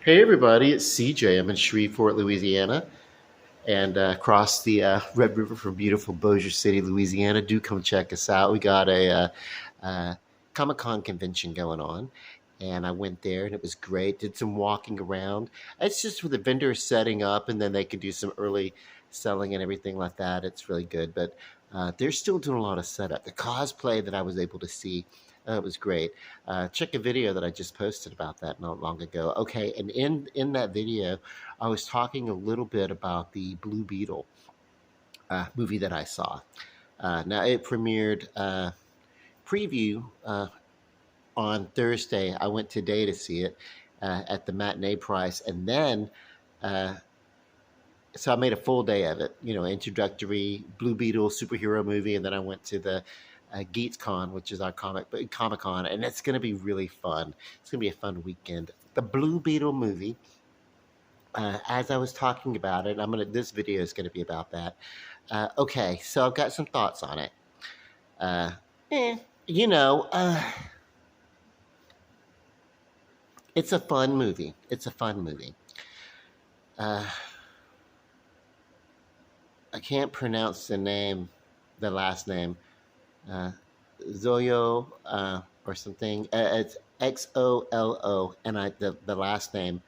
Hey everybody, it's CJ. I'm in Shreveport, Louisiana, and across the Red River from beautiful Bossier City, Louisiana. Do come check us out. We got a Comic Con convention going on, and I went there and it was great. Did some walking around. It's just with the vendors setting up, and then they can do some early selling and everything like that. It's really good, but they're still doing a lot of setup. The cosplay that I was able to see. Was great. Check a video that I just posted about that not long ago. Okay, and in that video, I was talking a little bit about the Blue Beetle movie that I saw. Now it premiered preview on Thursday. I went today to see it at the matinee price, and then uh, so I made a full day of it. You know, introductory Blue Beetle superhero movie, and then I went to the GeeksCon, which is our Comic Con, and it's going to be really fun. It's going to be a fun weekend. The Blue Beetle movie. As I was talking about it, This video is going to be about that. Okay, so I've got some thoughts on it. Uh, eh, you know, it's a fun movie. It's a fun movie. Uh, I can't pronounce the last name. Uh, Zoyo or something. It's Xolo, and the last name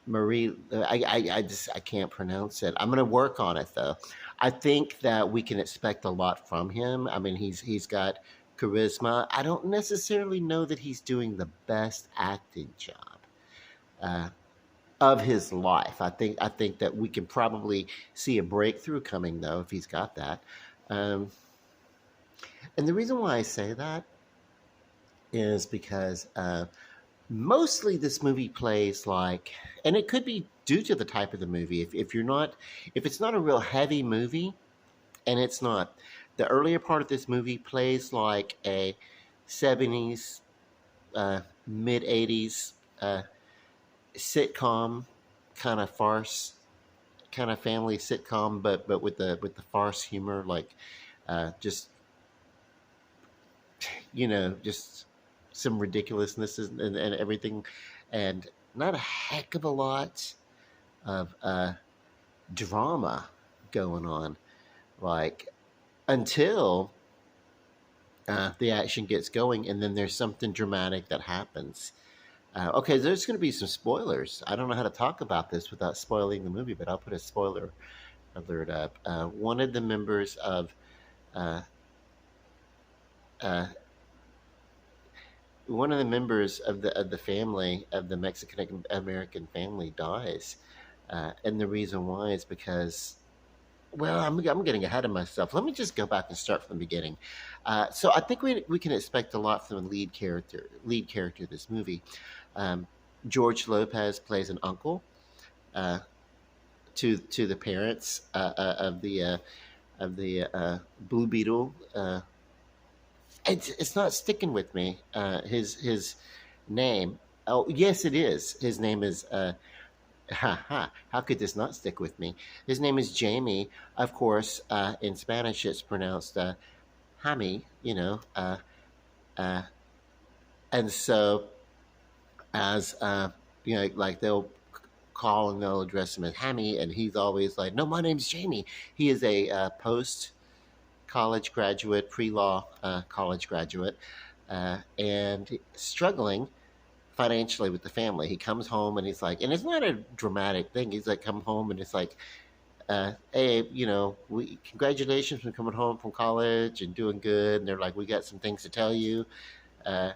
Marie. I can't pronounce it. I'm gonna work on it though. I think that we can expect a lot from him. I mean, he's got charisma. I don't necessarily know that he's doing the best acting job uh, of his life. I think that we can probably see a breakthrough coming though if he's got that. Um, and the reason why I say that is because mostly this movie plays like, and it could be due to the type of the movie. If it's not a real heavy movie, and it's not, the earlier part of this movie plays like a 70s, mid 80s sitcom kind of farce, kind of family sitcom, but with the farce humor, like just just some ridiculousness and everything, and not a heck of a lot of drama going on, like until the action gets going, and then there's something dramatic that happens. Okay, there's going to be some spoilers. I don't know how to talk about this without spoiling the movie, but I'll put a spoiler alert up. Uh, uh, One of the members of the family of the Mexican American family dies, and the reason why is because, well, I'm getting ahead of myself. Let me just go back and start from the beginning. So I think we can expect a lot from the lead character of this movie. Um, George Lopez plays an uncle uh, to the parents of the Blue Beetle. It's not sticking with me. His name. Oh yes, it is. His name is. How could this not stick with me? His name is Jamie. Of course, in Spanish it's pronounced Hammy. Uh, and so as like they'll call and they'll address him as Hammy, and he's always like, "No, my name's Jamie." He is a post college graduate, pre law college graduate, and struggling financially with the family. He comes home and he's like, and it's not a dramatic thing. He's like, come home and it's like, hey, we congratulations for coming home from college and doing good. And they're like, we got some things to tell you. Uh,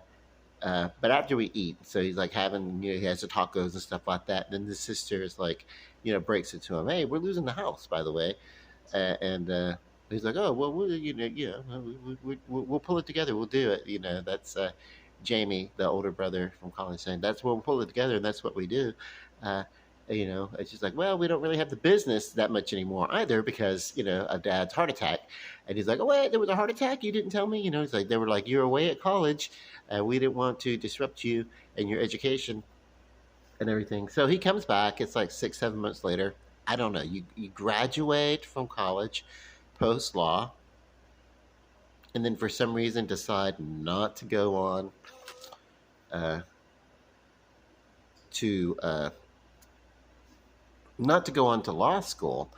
but after we eat, so he's like having, he has the tacos and stuff like that. And then the sister is like, breaks it to him. Hey, we're losing the house, by the way. And he's like, oh, well, we'll pull it together. We'll do it. That's Jamie, the older brother from college, saying that's what we'll pull it together, and that's what we do. Uh, it's just like, well, we don't really have the business that much anymore either because of Dad's heart attack. And he's like, oh wait, there was a heart attack. You didn't tell me. He's like, they were like, you're away at college. We didn't want to disrupt you and your education and everything. So he comes back. It's like 6, 7 months later. I don't know. You graduate from college, post law, and then for some reason decide not to go on uh, to not to go on to law school,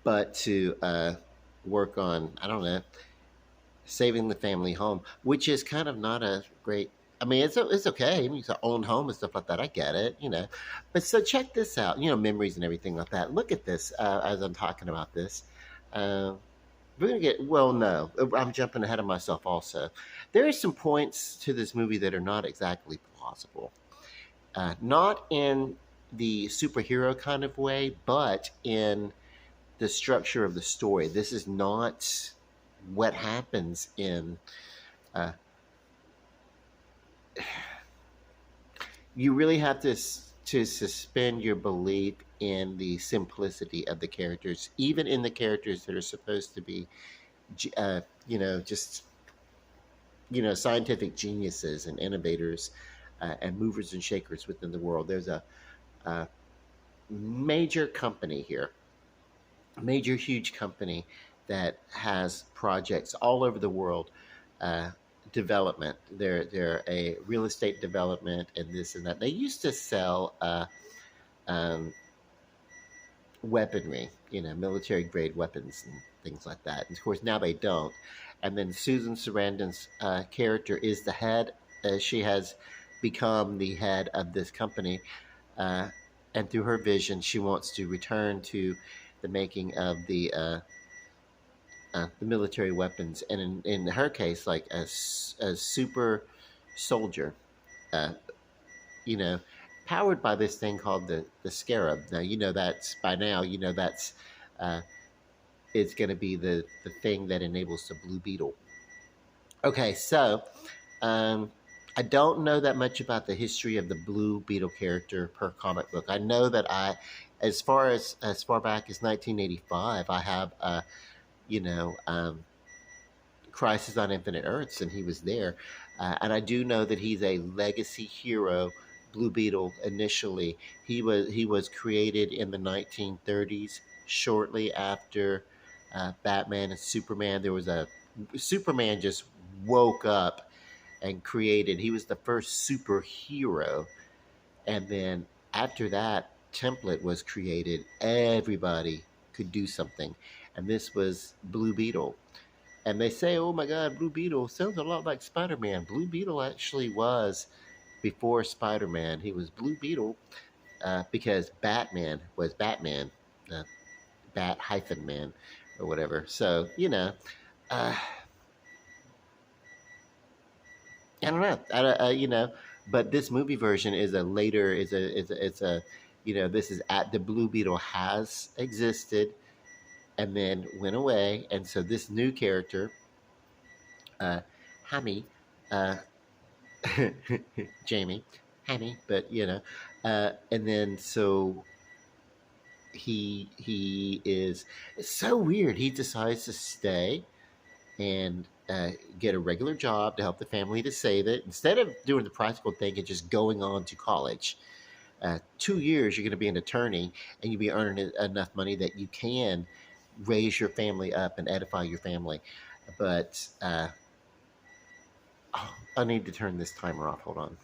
but to work on, I don't know, saving the family home, which is kind of not a great. I mean, it's okay. I mean, it's an own home and stuff like that. I get it, you know. But so check this out. You know, memories and everything like that. Look at this as I'm talking about this. Uh, we're gonna get. Well, no, I'm jumping ahead of myself. Also, there are some points to this movie that are not exactly plausible. Not in the superhero kind of way, but in the structure of the story. This is not what happens in. Uh, you really have to suspend your belief in the simplicity of the characters, even in the characters that are supposed to be, you know, just scientific geniuses and innovators and movers and shakers within the world. There's a major company here, major huge company that has projects all over the world. Uh, Development. They're a real estate development and this and that. They used to sell um, weaponry, military grade weapons and things like that. And of course, now they don't. And then Susan Sarandon's character is the head. She has become the head of this company. Uh, and through her vision, she wants to return to the making of the military weapons. And in her case, like a super soldier, uh, you know, powered by this thing called the Scarab. Now that's by now that's uh, it's going to be the thing that enables the Blue Beetle. Okay, so um, I don't know that much about the history of the Blue Beetle character per comic book. I know that as far back as 1985, I have you know. Crisis on Infinite Earths, and he was there. And I do know that he's a legacy hero. Blue Beetle initially he was created in the 1930s, shortly after Batman and Superman. There was a Superman just woke up and created. He was the first superhero, and then after that template was created, everybody could do something, and this was Blue Beetle. And they say, "Oh my God, Blue Beetle sounds a lot like Spider Man." Blue Beetle actually was before Spider Man. He was Blue Beetle because Batman was Batman, uh, Bat hyphen man, or whatever. So uh, I don't know. But this movie version is a later is a this is at the Blue Beetle has existed and then went away, and so this new character, uh, Hammy. Uh, Jamie, Hammy, but and then so he is. It's so weird. He decides to stay and get a regular job to help the family to save it instead of doing the practical thing and just going on to college. 2 years, you're going to be an attorney and you'll be earning enough money that you can raise your family up and edify your family. But oh, I need to turn this timer off. Hold on.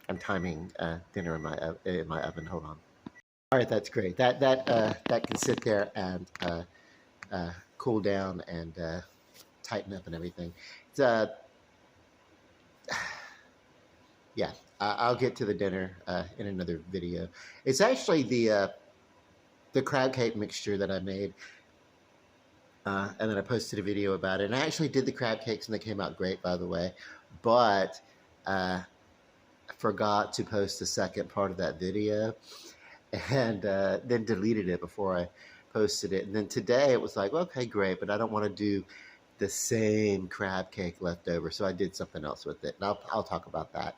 I'm timing dinner in my oven. Hold on. All right, that's great. That can sit there and cool down and tighten up and everything. It's, yeah, I'll get to the dinner in another video. It's actually the crab cake mixture that I made, and then I posted a video about it. And I actually did the crab cakes, and they came out great, by the way. But forgot to post the second part of that video, and then deleted it before I posted it. And then today it was like, okay, great, but I don't want to do the same crab cake left over, so I did something else with it. And I'll talk about that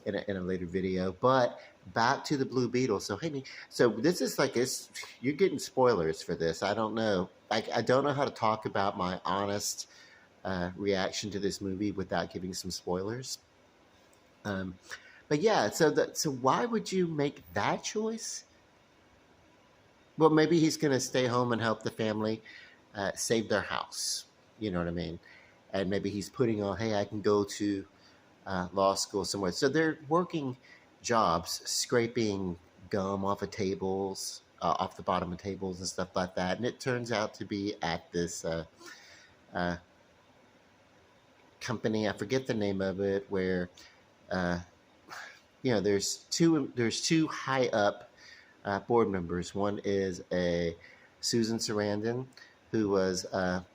in a later video. But back to the Blue Beetle. So hey, so this is like you're getting spoilers for this. I don't know. I don't know how to talk about my honest reaction to this movie without giving some spoilers. Um, but yeah, so why would you make that choice? Well, maybe he's going to stay home and help the family save their house. You know what I mean? And maybe he's putting on, hey, I can go to law school somewhere. So they're working jobs, scraping gum off of tables, off the bottom of tables and stuff like that. And it turns out to be at this uh, company. I forget the name of it, where uh, there's two high up board members. One is a Susan Sarandon, who was a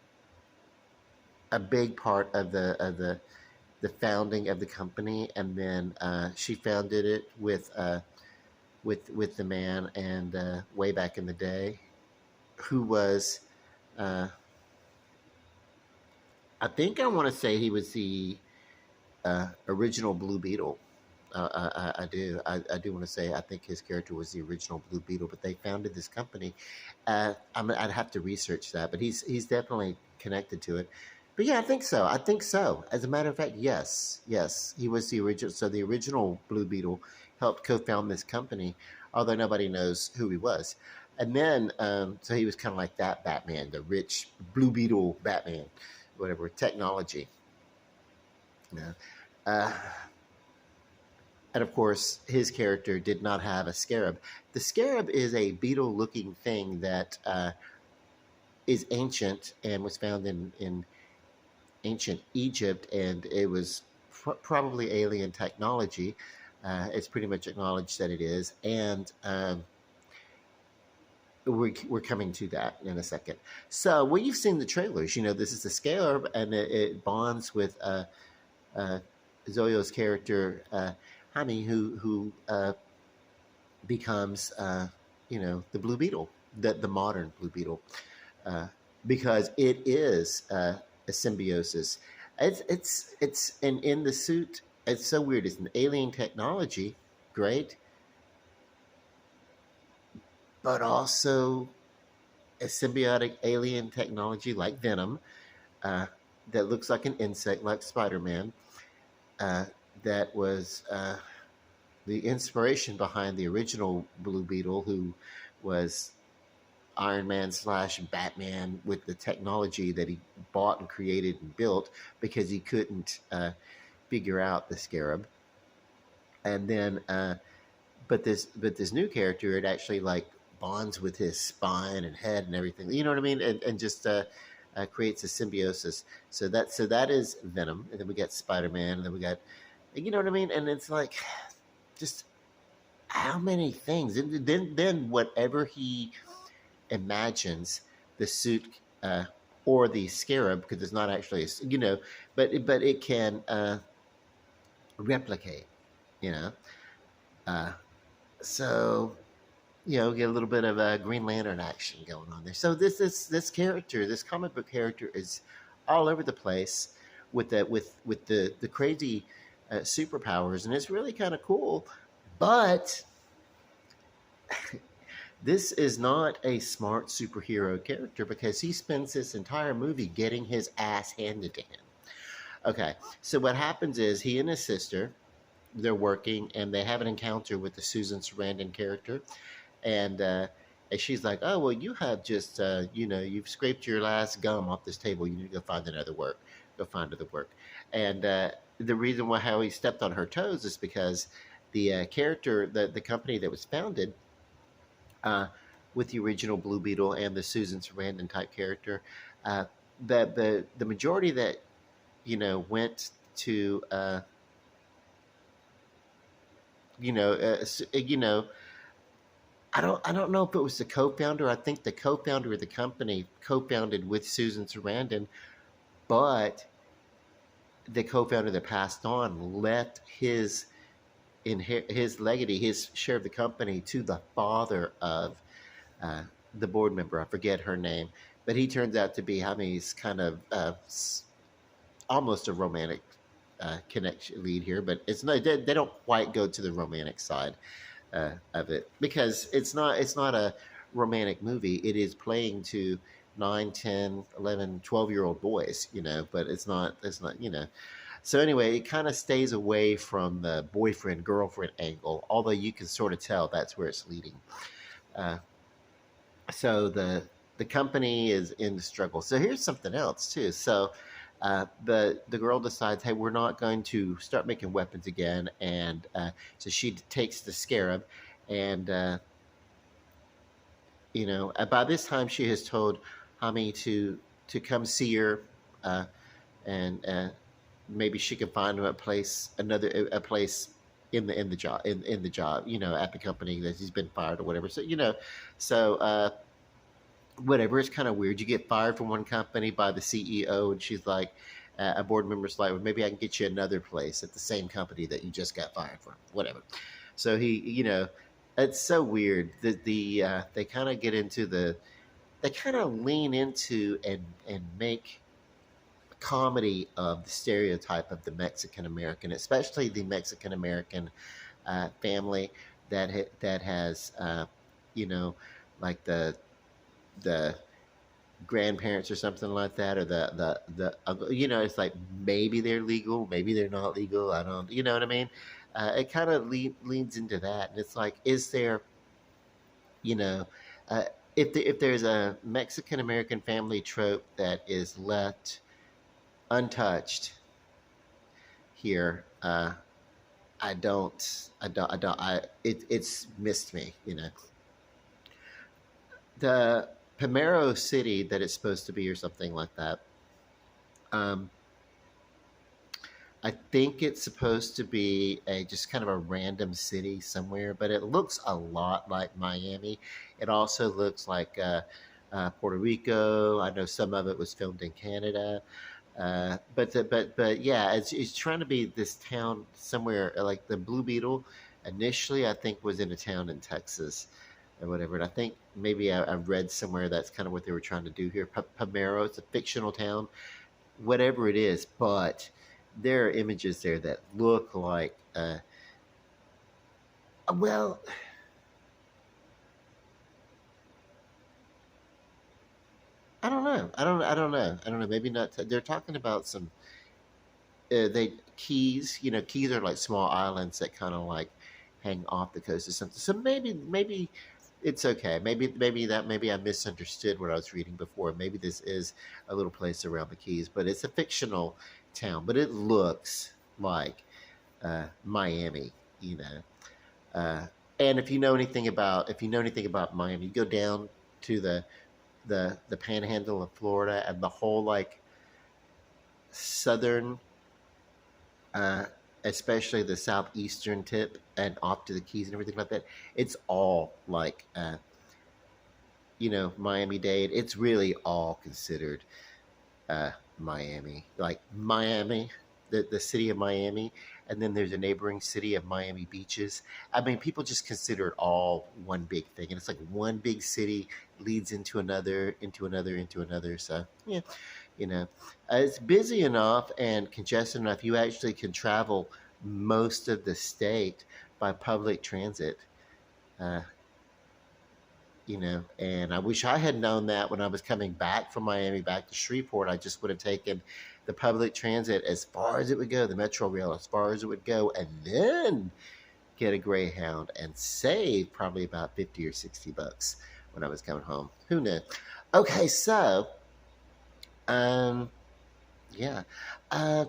big part of the founding of the company, and then she founded it with the man, and way back in the day, who was uh, I think I want to say he was the original Blue Beetle. I do. I do want to say I think his character was the original Blue Beetle, but they founded this company. I'd have to research that, but he's definitely connected to it. But yeah, I think so. I think so. As a matter of fact, yes, yes, he was the original. So the original Blue Beetle helped co-found this company, although nobody knows who he was. And then, so he was kind of like that Batman, the rich Blue Beetle Batman, whatever technology. You know. Uh, and of course, his character did not have a scarab. The scarab is a beetle-looking thing that is ancient and was found in ancient Egypt, and it was probably alien technology. It's pretty much acknowledged that it is, and we're coming to that in a second. So, well, you've seen the trailers. This is the scarab, and it bonds with uh, Zoyo's character, Hami, who becomes, the Blue Beetle, the modern Blue Beetle, uh, because it is a symbiosis. It's and in the suit, it's so weird. It's an alien technology, great, but also a symbiotic alien technology like Venom, uh, that looks like an insect, like Spider-Man. Uh, that was the inspiration behind the original Blue Beetle, who was Iron Man slash Batman with the technology that he bought and created and built because he couldn't figure out the scarab. And then, but this new character, it actually like bonds with his spine and head and everything. You know what I mean? And just creates a symbiosis. So that is Venom, and then we got Spider Man, and then we got, you know what I mean? And it's like, just how many things? And then whatever he imagines the suit, or the scarab, because it's not actually but it can replicate. You know, uh, so get a little bit of a Green Lantern action going on there. So this character, this comic book character, is all over the place with the crazy superpowers, and it's really kind of cool. But this is not a smart superhero character because he spends this entire movie getting his ass handed to him. Okay, so what happens is he and his sister, they're working, and they have an encounter with the Susan Sarandon character, and she's like, "Oh well, you have just you've scraped your last gum off this table. You need to go find another work. Go find other work." And the reason why how he stepped on her toes is because the character, the company that was founded uh, with the original Blue Beetle and the Susan Sarandon type character, uh, the majority that went to you know you know I don't know if it was the co-founder. I think the co-founder of the company co-founded with Susan Sarandon, but the co-founder that passed on left his legacy, his share of the company, to the father of uh, the board member. I forget her name, but he turns out to be, I mean, he's kind of almost a romantic connection lead here, but it's not. They don't quite go to the romantic side of it, because it's not a romantic movie. It is playing to 9, 10, 11, 12-year old boys, but it's not. So anyway, it kind of stays away from the boyfriend girlfriend angle, although you can sort of tell that's where it's leading. uh, so the company is in the struggle. So here's something else too. So But the girl decides, hey, we're not going to start making weapons again, and so she takes the scarab, and by this time she has told Hami to come see her, uh, and maybe she can find him a place in the job in the job, at the company that he's been fired or whatever. So so whatever. It's kind of weird. You get fired from one company by the CEO, and she's like, a board member's like, well, maybe I can get you another place at the same company that you just got fired from. Whatever. So it's so weird that they kind of get into they kind of lean into and make comedy of the stereotype of the Mexican American, especially the Mexican American family that has, you know, like the grandparents or something like that, or the it's like maybe they're legal, maybe they're not legal. I don't, you know what I mean? It kind of leans into that, and it's like, is there, you know, uh, if there's a Mexican American family trope that is left untouched here, it's missed me. The Pomero city that it's supposed to be, or something like that. Um, I think it's supposed to be a just kind of a random city somewhere, but it looks a lot like Miami. It also looks like Puerto Rico. I know some of it was filmed in Canada, but yeah, it's trying to be this town somewhere, like the Blue Beetle. Initially, I think was in a town in Texas or whatever. And I think maybe I read somewhere that's kind of what they were trying to do here. Pomero, it's a fictional town, whatever it is, but there are images there that look like, well, I don't know. I don't know. Maybe not. They're talking about some they keys. Keys are like small islands that kind of like hang off the coast or something. So maybe it's okay. Maybe I misunderstood what I was reading before. Maybe this is a little place around the keys, but it's a fictional town. But it looks like Miami. You know. And if you know anything about Miami, you go down to the Panhandle of Florida, and the whole like southern, uh, especially the southeastern tip and off to the Keys and everything like that. It's all like Miami Dade. It's really all considered uh, Miami, like Miami, the city of Miami, and then there's a neighboring city of Miami Beaches. I mean, people just consider it all one big thing, and it's like one big city leads into another, into another, into another. So yeah, you know, it's busy enough and congested enough. You actually can travel most of the state by public transit. Uh, and I wish I had known that when I was coming back from Miami back to Shreveport. I just would have taken the public transit as far as it would go, the Metro Rail as far as it would go, and then get a Greyhound and save probably about 50 or $60 when I was coming home. Who knew? Okay, so um, yeah, uh,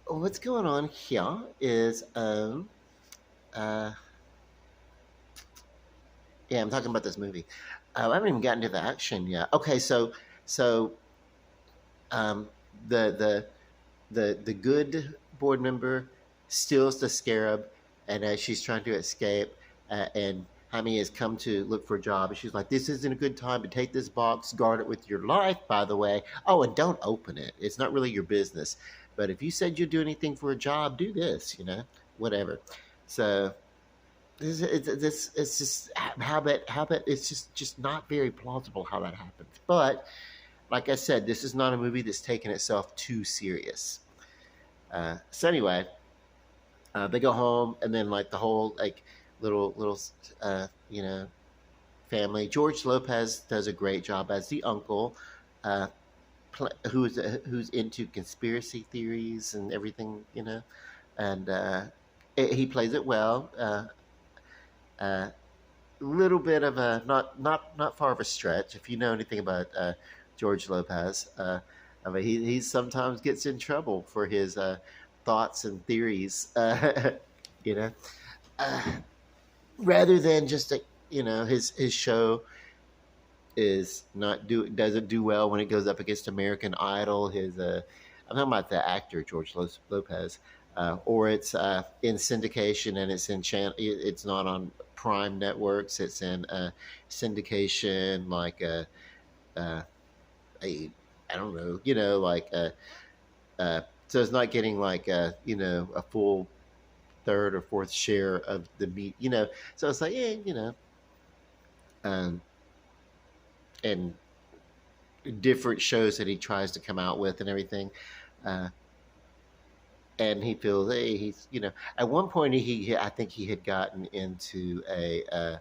what's going on here is uh, yeah, I'm talking about this movie. I haven't even gotten to the action yet. Okay, so um, the the the good board member steals the scarab, and as she's trying to escape, and Jaime has come to look for a job, and she's like, "This isn't a good time to take this box. Guard it with your life, by the way. Oh, and don't open it. It's not really your business. But if you said you'd do anything for a job, do this. Whatever." So it's just how that it's just not very plausible how that happens. But like I said, this is not a movie that's taking itself too serious. So anyway, they go home, and then like the whole like little family. George Lopez does a great job as the uncle, uh, who's into conspiracy theories and everything, and he plays it well. Uh, little bit of a not far of a stretch. If you know anything about George Lopez, I mean he sometimes gets in trouble for his thoughts and theories. You know, uh, rather than just a, his show is not do doesn't do well when it goes up against American Idol. His I'm talking about the actor George Lopez, or it's in syndication and it's in it's not on Prime networks. It's in syndication like uh, a I don't know, like so it's not getting like a full third or fourth share of the meat. So it's like um, and different shows that he tries to come out with and everything. Uh, and he feels, hey, he's, at one point I think he had gotten into a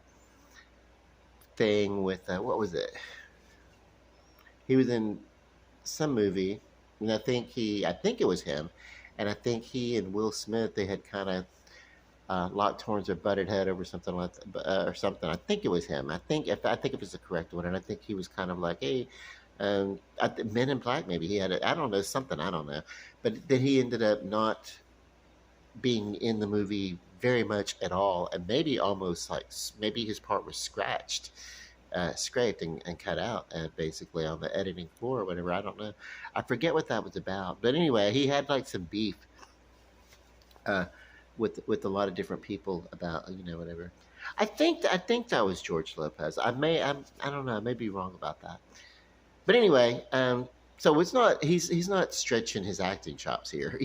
thing with, what was it? He was in some movie, and I think it was him. And I think he and Will Smith, they had kind of locked horns or butted head over something like that, or something. I think it was him. I think it was the correct one, and I think he was kind of like, hey, Men in Black. Maybe he had I don't know, something, I don't know, but then he ended up not being in the movie very much at all, and maybe almost like maybe his part was scraped and cut out, basically on the editing floor or whatever. I don't know. I forget what that was about, but anyway, he had like some beef uh, with a lot of different people about whatever. I think that was George Lopez. I don't know. I may be wrong about that. But anyway, so it's not he's not stretching his acting chops here,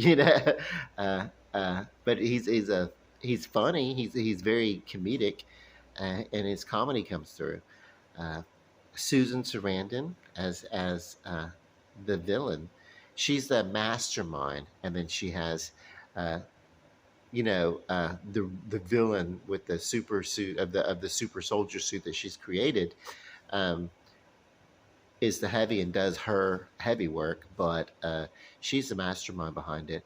but he's funny. He's very comedic, and his comedy comes through. Uh, Susan Sarandon as the villain, she's the mastermind, and then she has uh, the villain with the super suit of the super soldier suit that she's created, um, is the heavy and does her heavy work, but she's the mastermind behind it.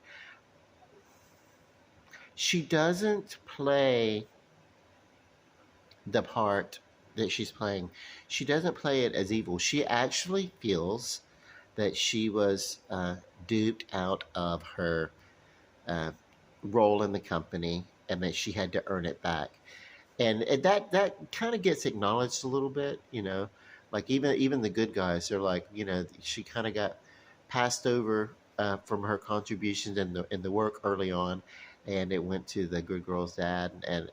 She doesn't play the part that she's playing. She doesn't play it as evil. She actually feels that she was duped out of her uh, role in the company and that she had to earn it back. And that kind of gets acknowledged a little bit, like even the good guys, they're like, she kind of got passed over from her contributions in the work early on, and it went to the good girl's dad, and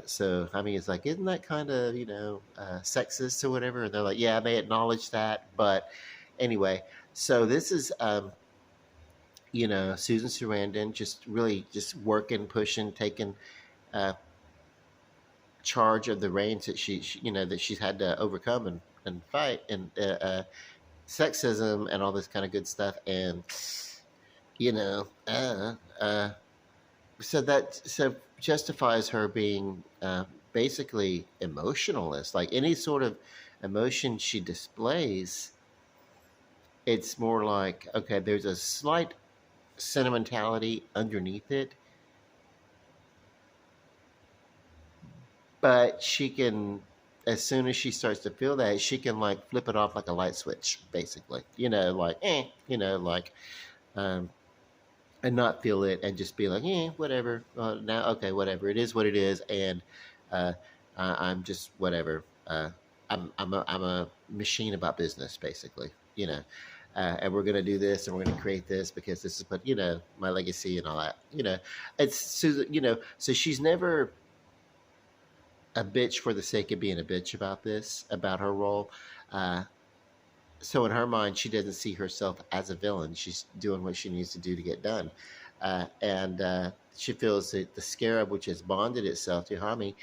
so I mean, it's like, isn't that kind of sexist or whatever? And they're like, yeah, they acknowledge that, but anyway, so this is Susan Sarandon just really just working, pushing, taking uh, charge of the reins that that she's had to overcome and fight, and sexism and all this kind of good stuff, and you know so justifies her being basically emotionalist. Like any sort of emotion she displays, it's more like, okay, there's a slight sentimentality underneath it, but she can, as soon as she starts to feel that, she can like flip it off like a light switch, basically, like like um and not feel it and just be like, whatever, now, okay, whatever, it is what it is, and uh I'm just whatever, I'm a machine about business, basically, and we're going to do this and we're going to create this because this is what, my legacy and all that, it's Susan, so she's never a bitch for the sake of being a bitch about this, about her role. Uh, so in her mind, she doesn't see herself as a villain. She's doing what she needs to do to get done. And she feels that the scarab, which has bonded itself to Hami,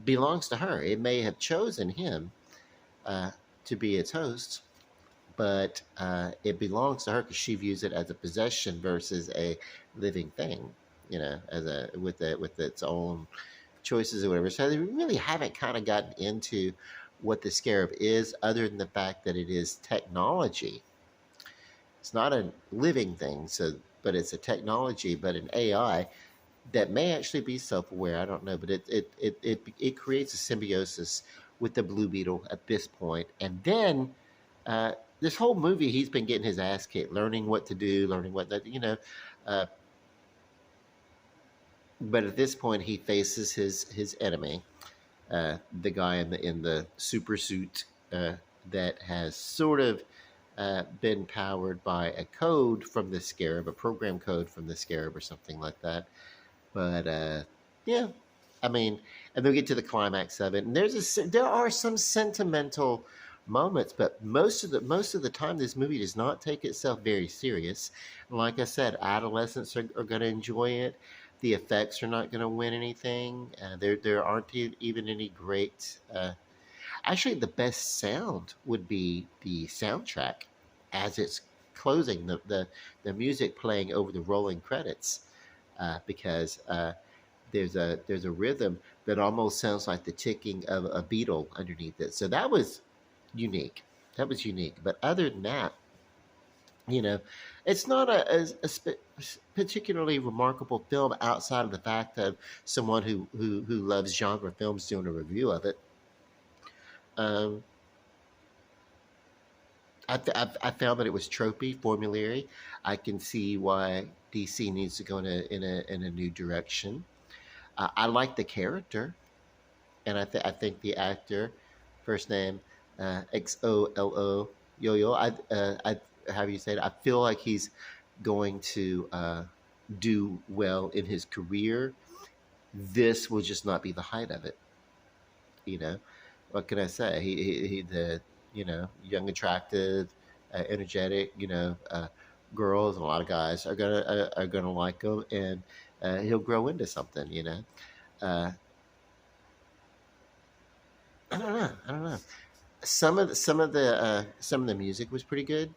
belongs to her. It may have chosen him uh, to be its host, but it belongs to her because she views it as a possession versus a living thing, as a with its own choices or whatever. So they really haven't kind of gotten into what the scarab is, other than the fact that it is technology. It's not a living thing, so but it's a technology, but an AI that may actually be self-aware. I don't know, but it creates a symbiosis with the Blue Beetle at this point, and then uh, this whole movie he's been getting his ass kicked, learning what to do, learning what that uh, but at this point he faces his enemy, the guy in the super suit that has sort of been powered by a code from the Scarab, a program code from the Scarab or something like that. But yeah, I mean, and they'll get to the climax of it, and there are some sentimental moments, but most of the time, this movie does not take itself very serious. And like I said, adolescents are going to enjoy it. The effects are not going to win anything. There aren't even any great. Actually, the best sound would be the soundtrack as it's closing, the music playing over the rolling credits, because there's a rhythm that almost sounds like the ticking of a beetle underneath it. So that was unique. That was unique. But other than that, you know, it's not particularly remarkable film outside of the fact of someone who loves genre films doing a review of it. Um, I found that it was tropey, formulairy. I can see why DC needs to go in a new direction. I like the character, and I think the actor, first name XOLO Yo Yo. I how do you say it? I feel like he's going to do well in his career. This will just not be the height of it. You know, what can I say? He the young, attractive, energetic. Girls and a lot of guys are gonna like him, and he'll grow into something. Uh, I don't know. I don't know. Some of the music was pretty good.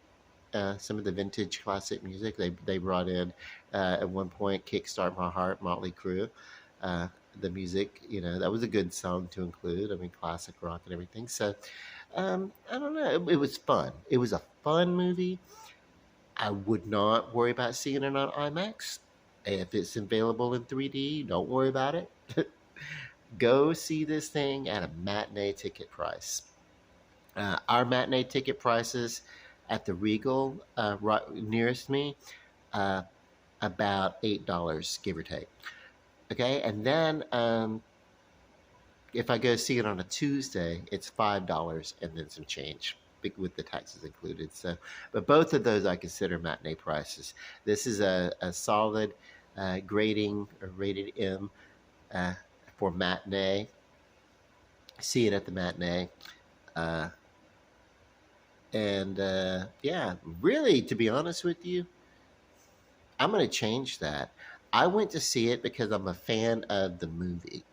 Some of the vintage classic music they brought in at one point. "Kickstart My Heart," Motley Crue. Uh, the music, that was a good song to include. I mean, classic rock and everything. So I don't know. It was fun. It was a fun movie. I would not worry about seeing it on IMAX. If it's available in 3D, don't worry about it. Go see this thing at a matinee ticket price. Our matinee ticket prices at the Regal right nearest me, uh, about $8, give or take. Okay, and then if I go see it on a Tuesday, it's $5 and then some change with the taxes included. So, but both of those I consider matinee prices. This is a solid grading or rated M uh, for matinee. See it at the matinee. Uh, and yeah, really, to be honest with you, I'm going to change that. I went to see it because I'm a fan of the movie,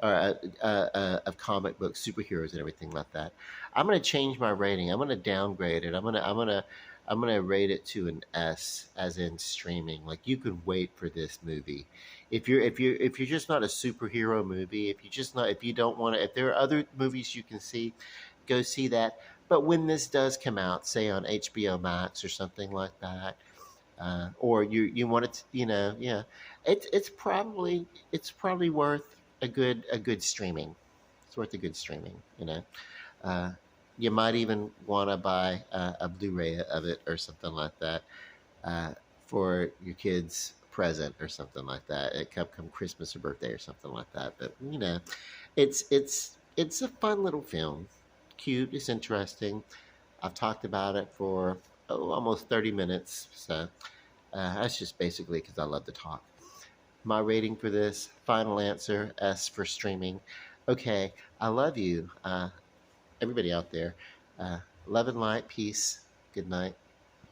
or of comic books, superheroes, and everything like that. I'm going to change my rating. I'm going to downgrade it. I'm gonna rate it to an S, as in streaming. Like, you could wait for this movie. If you're just not a superhero movie, if you don't want to, if there are other movies you can see, go see that. But when this does come out, say on HBO Max or something like that, or you want it, yeah, it's probably worth a good streaming. It's worth a good streaming. Uh, you might even want to buy a Blu-ray of it or something like that, uh, for your kids' present or something like that. It come Christmas or birthday or something like that. But it's a fun little film. Cute. It's interesting. I've talked about it for almost 30 minutes. So that's just basically because I love to talk. My rating for this, final answer, S for streaming. Okay, I love you, everybody out there. Love and light, peace. Good night.